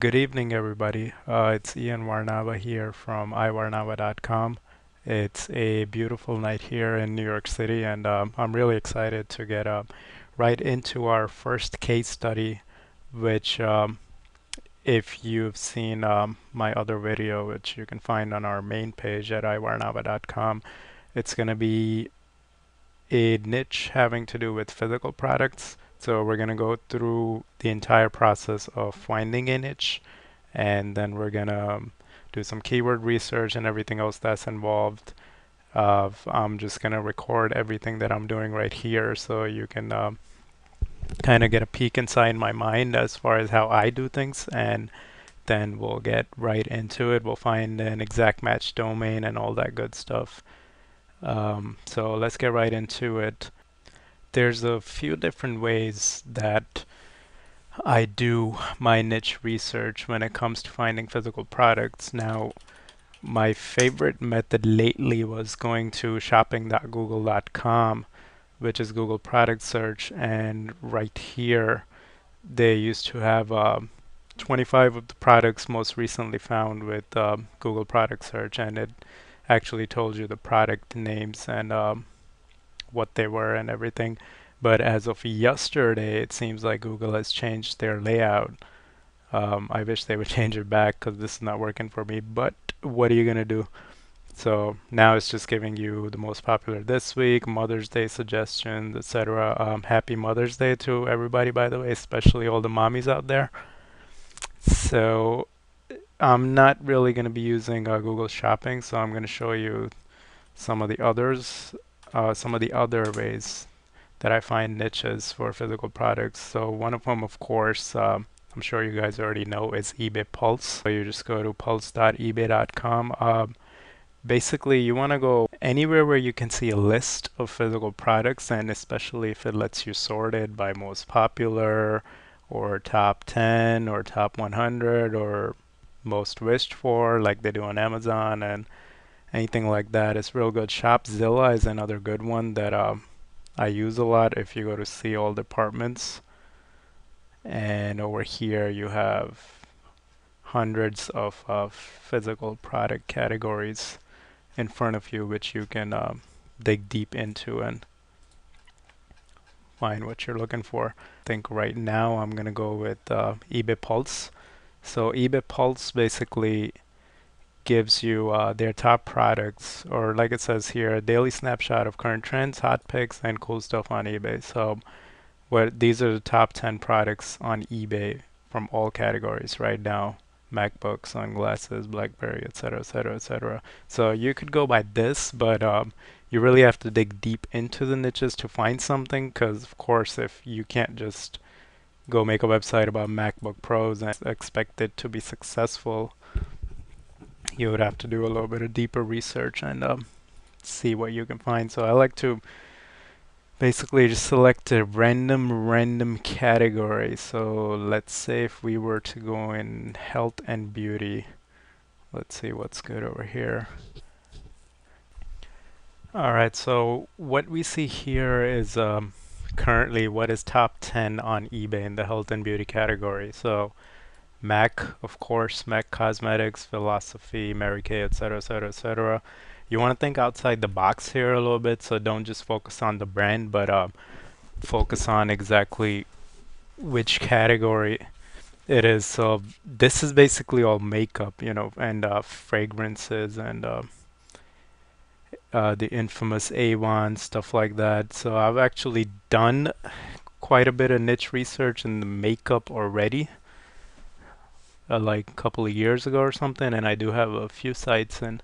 Good evening, everybody. It's Ian Varnava here from ivarnava.com. It's a beautiful night here in New York City, and I'm really excited to get right into our first case study, which, if you've seen my other video, which you can find on our main page at ivarnava.com, it's going to be a niche having to do with physical products. So we're going to go through the entire process of finding a niche, and then we're going to do some keyword research and everything else that's involved. I'm just going to record everything that I'm doing right here so you can kind of get a peek inside my mind as far as how I do things, and then we'll get right into it. We'll find an exact match domain and all that good stuff. So let's get right into it. There's a few different ways that I do my niche research when it comes to finding physical products. Now, my favorite method lately was going to shopping.google.com, which is Google product search, and right here they used to have 25 of the products most recently found with Google product search, and it actually told you the product names and what they were and everything. But as of yesterday, it seems like Google has changed their layout. I wish they would change it back because this is not working for me. But what are you gonna do? So now it's just giving you the most popular this week, Mother's Day suggestions, etc. Happy Mother's Day to everybody, by the way, especially all the mommies out there. So I'm not really going to be using Google Shopping, so I'm going to show you some of the others, some of the other ways that I find niches for physical products. So one of them, of course, I'm sure you guys already know, is eBay Pulse. So you just go to pulse.ebay.com. Basically, you want to go anywhere where you can see a list of physical products, and especially if it lets you sort it by most popular, or top 10, or top 100, or most wished for, like they do on Amazon, and anything like that. It's real good. Shopzilla is another good one that I use a lot if you go to see all departments. And over here you have hundreds of physical product categories in front of you, which you can dig deep into and find what you're looking for. I think right now I'm gonna go with eBay Pulse. So eBay Pulse basically gives you their top products, or like it says here, a daily snapshot of current trends, hot picks, and cool stuff on eBay. So what these are the top 10 products on eBay from all categories right now. MacBook, sunglasses, BlackBerry, etc., etc., etc. So you could go by this, but you really have to dig deep into the niches to find something, because of course if you can't just go make a website about MacBook Pros and expect it to be successful, you would have to do a little bit of deeper research and see what you can find. So I like to basically just select a random category. So let's say if we were to go in health and beauty, let's see what's good over here. All right, so what we see here is currently what is top 10 on eBay in the health and beauty category. So MAC, of course, MAC Cosmetics, Philosophy, Mary Kay, etc., etc., etc. You want to think outside the box here a little bit, so don't just focus on the brand, but focus on exactly which category it is. So this is basically all makeup, and fragrances and the infamous Avon, stuff like that. So I've actually done quite a bit of niche research in the makeup already, like a couple of years ago or something, and I do have a few sites in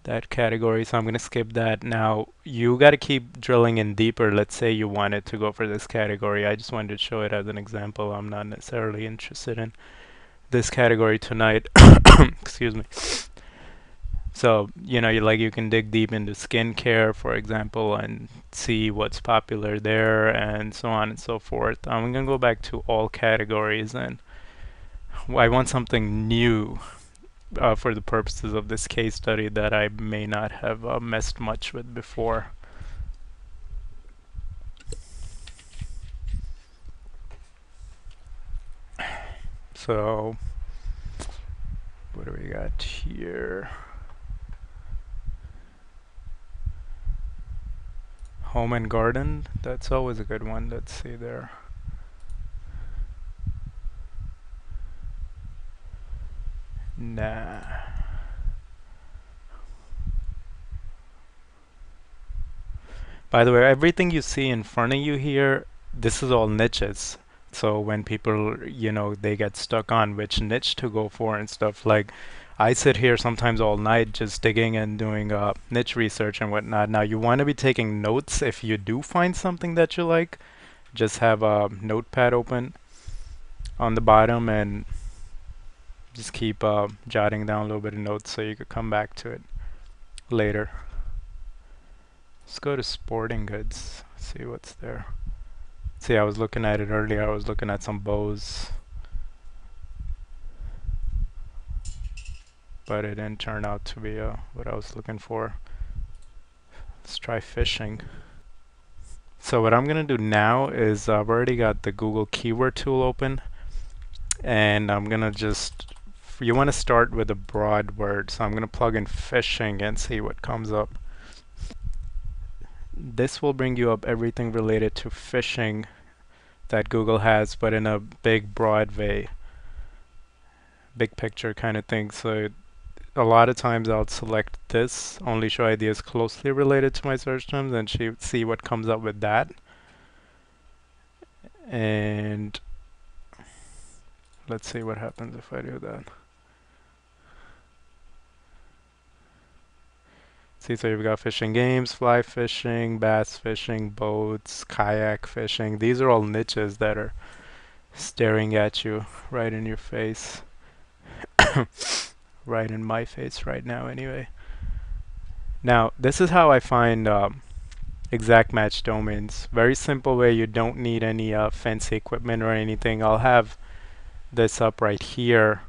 that category, so I'm going to skip that. Now, you got to keep drilling in deeper. Let's say you wanted to go for this category. I just wanted to show it as an example. I'm not necessarily interested in this category tonight. Excuse me. So, you can dig deep into skincare, for example, and see what's popular there, and so on and so forth. I'm going to go back to all categories, and I want something new for the purposes of this case study that I may not have messed much with before. So What do we got here? Home and garden, that's always a good one. Let's see there. Nah. By the way, everything you see in front of you here, this is all niches. So when people, they get stuck on which niche to go for and stuff, like I sit here sometimes all night just digging and doing niche research and whatnot. Now you want to be taking notes if you do find something that you like. Just have a notepad open on the bottom and just keep jotting down a little bit of notes so you could come back to it later. Let's go to sporting goods, see what's there. See, I was looking at it earlier. I was looking at some bows, but it didn't turn out to be what I was looking for. Let's try fishing. So what I'm gonna do now is I've already got the Google keyword tool open, and I'm gonna just, you want to start with a broad word, so I'm gonna plug in fishing and see what comes up. This will bring you up everything related to fishing that Google has, but in a big broad way, big picture kind of thing. So a lot of times I'll select this, only show ideas closely related to my search terms, and see what comes up with that. And let's see what happens if I do that. See, so you've got fishing games, fly fishing, bass fishing, boats, kayak fishing. These are all niches that are staring at you right in your face. Right in my face right now anyway. Now, this is how I find exact match domains. Very simple way. You don't need any fancy equipment or anything. I'll have this up right here,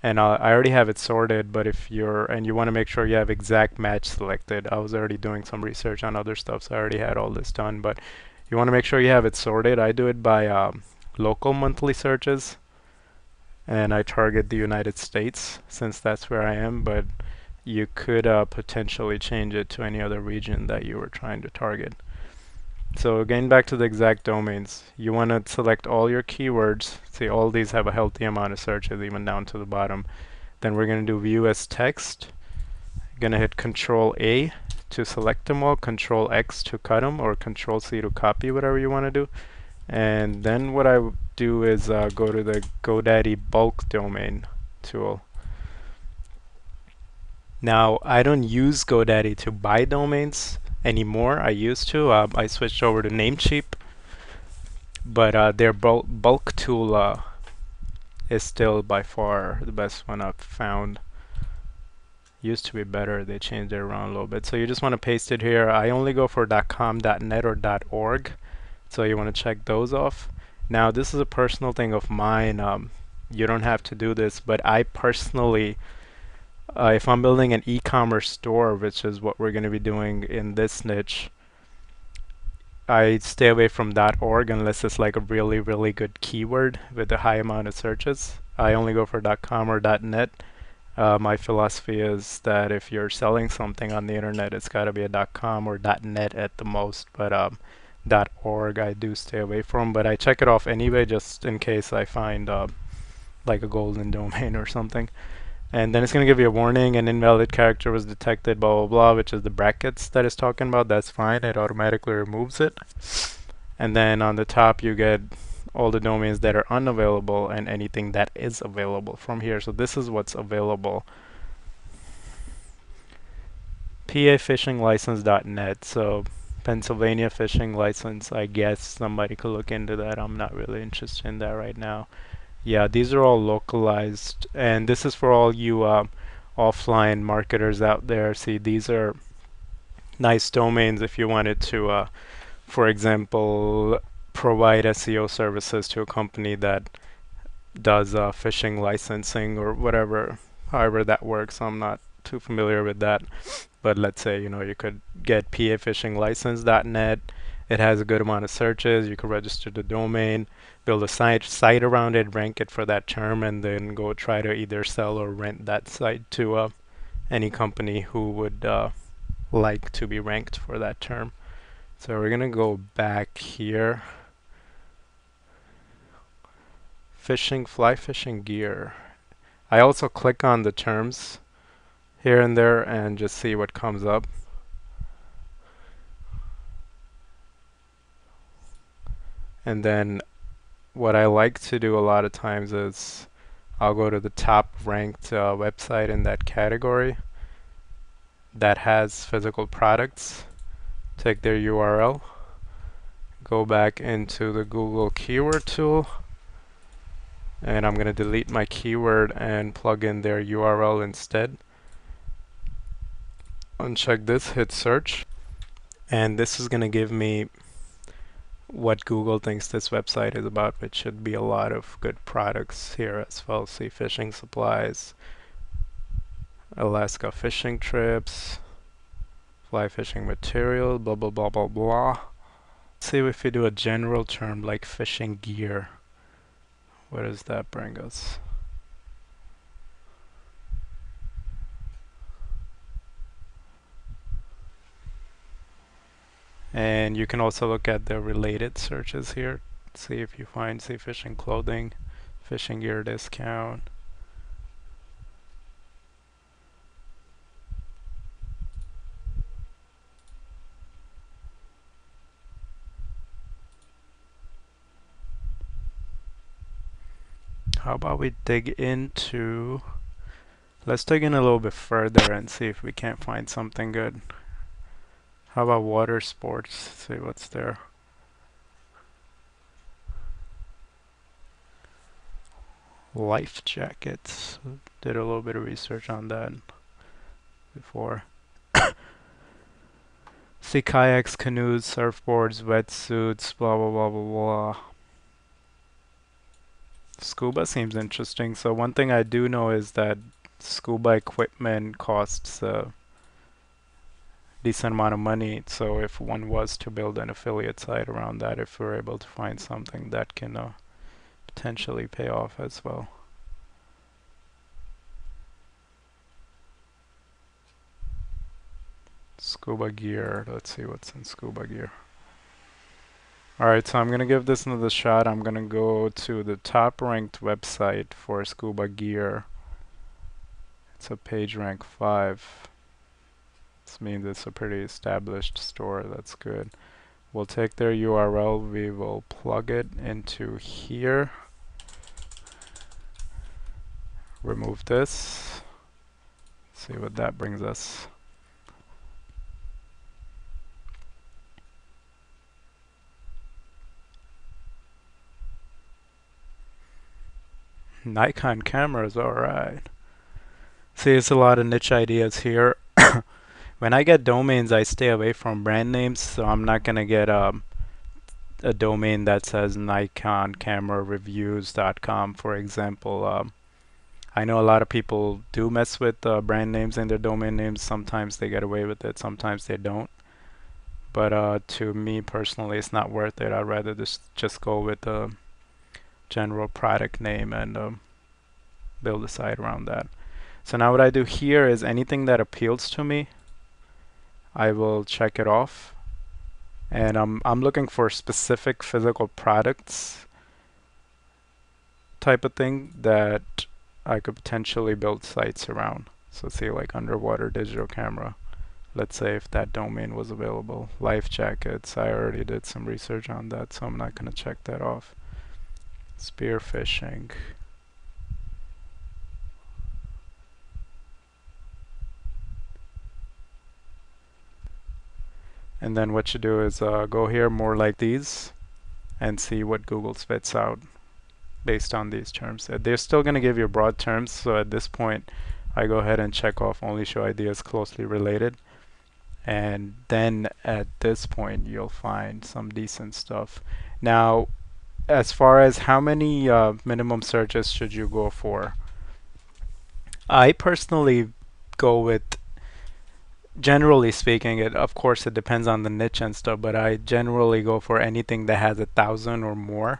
and I already have it sorted, but if you want to make sure you have exact match selected. I was already doing some research on other stuff, so I already had all this done, but you want to make sure you have it sorted. I do it by local monthly searches, and I target the United States since that's where I am, but you could potentially change it to any other region that you were trying to target. So again, back to the exact domains. You want to select all your keywords. See, all these have a healthy amount of searches, even down to the bottom. Then we're going to do view as text. You're going to hit Control A to select them all, Control X to cut them, or Control C to copy, whatever you want to do. And then what I do is go to the GoDaddy bulk domain tool. Now, I don't use GoDaddy to buy domains anymore. I used to. I switched over to Namecheap, but their bulk tool is still by far the best one I've found. Used to be better. They changed it around a little bit. So you just want to paste it here. I only go for .com, .net, or .org. So you want to check those off. Now, this is a personal thing of mine. You don't have to do this, but I personally, if I'm building an e-commerce store, which is what we're going to be doing in this niche, I stay away from .org unless it's like a really, really good keyword with a high amount of searches. I only go for .com or .net. My philosophy is that if you're selling something on the internet, it's got to be a .com or .net at the most, but .org I do stay away from, but I check it off anyway just in case I find like a golden domain or something. And then it's going to give you a warning: an invalid character was detected, blah blah blah, which is the brackets that it's talking about. That's fine, it automatically removes it. And then on the top you get all the domains that are unavailable and anything that is available from here. So this is what's available. PA-fishing-license.net. So Pennsylvania fishing license, I guess somebody could look into that. I'm not really interested in that right now. Yeah, these are all localized, and this is for all you offline marketers out there. See, these are nice domains if you wanted to, for example, provide SEO services to a company that does fishing licensing or whatever, however that works. I'm not too familiar with that, but let's say you could get pafishinglicense.net, It has a good amount of searches. You can register the domain, build a site around it, rank it for that term, and then go try to either sell or rent that site to any company who would like to be ranked for that term. So we're gonna go back here. Fly fishing gear. I also click on the terms here and there and just see what comes up. And then what I like to do a lot of times is I'll go to the top ranked website in that category that has physical products, take their URL, go back into the Google keyword tool, and I'm going to delete my keyword and plug in their URL instead. Uncheck this, hit search, and this is going to give me what Google thinks this website is about, which should be a lot of good products here as well. See fishing supplies, Alaska fishing trips, fly fishing material, blah blah blah blah blah. See if we do a general term like fishing gear. Where does that bring us? And you can also look at the related searches here. See if you find, say, fishing clothing, fishing gear discount. How about we dig into, let's dig in a little bit further and see if we can't find something good. How about water sports? See what's there. Life jackets. Did a little bit of research on that before. See kayaks, canoes, surfboards, wetsuits, blah blah blah blah blah. Scuba seems interesting. So one thing I do know is that scuba equipment costs a decent amount of money. So if one was to build an affiliate site around that, if we're able to find something that can potentially pay off as well. Scuba gear. Let's see what's in scuba gear. Alright, so I'm going to give this another shot. I'm going to go to the top ranked website for scuba gear. It's a page rank 5. This means it's a pretty established store. That's good. We'll take their URL. We will plug it into here. Remove this. See what that brings us. Nikon cameras, alright. See, it's a lot of niche ideas here. When I get domains, I stay away from brand names, so I'm not gonna get a domain that says NikonCameraReviews.com, for example. I know a lot of people do mess with brand names in their domain names. Sometimes they get away with it, sometimes they don't. But to me personally, it's not worth it. I'd rather just go with a general product name and build a site around that. So now what I do here is anything that appeals to me, I will check it off. And I'm looking for specific physical products type of thing that I could potentially build sites around. So see, like underwater digital camera. Let's say if that domain was available. Life jackets, I already did some research on that, so I'm not going to check that off. Spearfishing. And then what you do is go here more like these and see what Google spits out based on these terms. They're still going to give you broad terms, so at this point I go ahead and check off only show ideas closely related. And then at this point you'll find some decent stuff. Now, as far as how many minimum searches should you go for, I personally go with Generally speaking, it of course it depends on the niche and stuff, but I generally go for anything that has 1,000 or more.